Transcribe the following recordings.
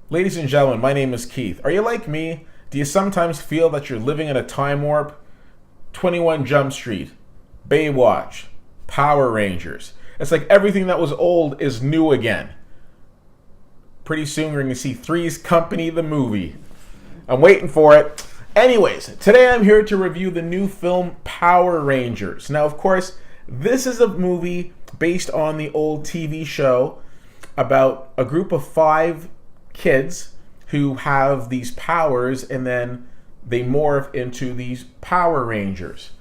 Ladies and gentlemen, my name is Keith. Are you like me? Do you sometimes feel that you're living in a time warp? 21 Jump Street, Baywatch, Power Rangers. It's like everything that was old is new again. Pretty soon we're going to see Three's Company, the movie. I'm waiting for it. Anyways, today I'm here to review the new film Power Rangers. Now, of course, this is a movie based on the old TV show about a group of 5 kids who have these powers and then they morph into these Power Rangers.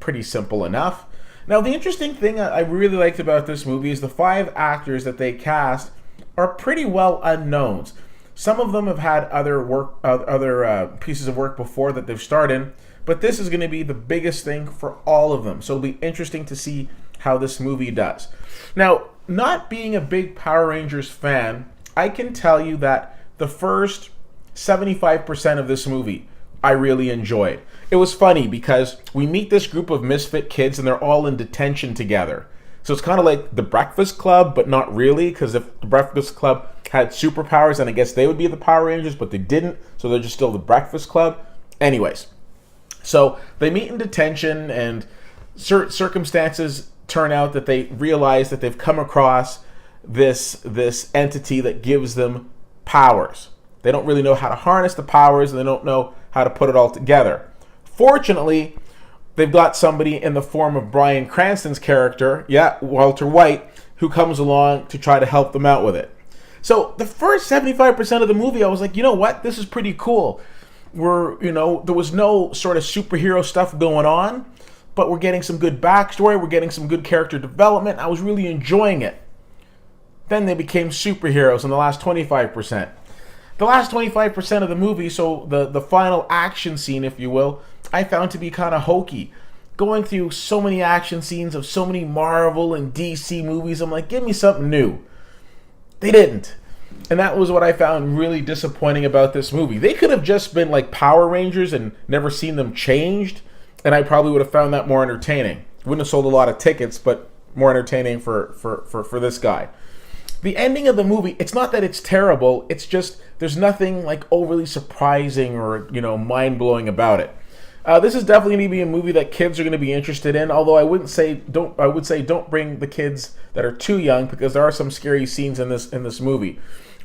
Pretty simple enough. Now, the interesting thing I really liked about this movie is the 5 actors that they cast are pretty well unknowns. Some of them have had other pieces of work before that they've starred in, but this is going to be the biggest thing for all of them. So it'll be interesting to see how this movie does. Now, not being a big Power Rangers fan, I can tell you that the first 75% of this movie I really enjoyed. It was funny because we meet this group of misfit kids and they're all in detention together. So it's kind of like the Breakfast Club, but not really, because if the Breakfast Club had superpowers, then I guess they would be the Power Rangers, but they didn't, so they're just still the Breakfast Club. Anyways, so they meet in detention, and circumstances turn out that they realize that they've come across this entity that gives them powers. They don't really know how to harness the powers, and they don't know how to put it all together. Fortunately, they've got somebody in the form of Bryan Cranston's character, Walter White, who comes along to try to help them out with it. So the first 75% of the movie, I was like, you know what? This is pretty cool. There was no sort of superhero stuff going on, but we're getting some good backstory. We're getting some good character development. I was really enjoying it. Then they became superheroes in the last 25%. The last 25% of the movie, so the final action scene, if you will, I found to be kind of hokey. Going through so many action scenes of so many Marvel and DC movies, I'm like, give me something new. They didn't. And that was what I found really disappointing about this movie. They could have just been like Power Rangers and never seen them changed, and I probably would have found that more entertaining. Wouldn't have sold a lot of tickets, but more entertaining for this guy. The ending of the movie, it's not that it's terrible, it's just there's nothing like overly surprising or, mind-blowing about it. This is definitely going to be a movie that kids are going to be interested in, although I would say don't bring the kids that are too young, because there are some scary scenes in this movie.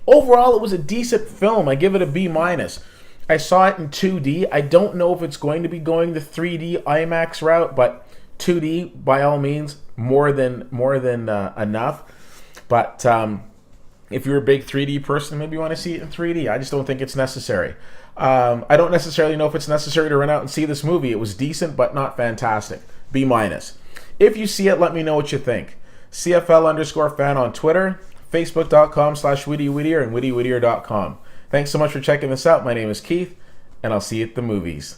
Overall, it was a decent film. I give it a B-. I saw it in 2D. I don't know if it's going to be going the 3D IMAX route, but 2D by all means more than enough. But if you're a big 3D person, maybe you want to see it in 3D. I just don't think it's necessary. I don't necessarily know if it's necessary to run out and see this movie. It was decent, but not fantastic. B-. If you see it, let me know what you think. CFL_fan on Twitter, Facebook.com/WittyWhittier, and WittyWhittier.com. Thanks so much for checking this out. My name is Keith, and I'll see you at the movies.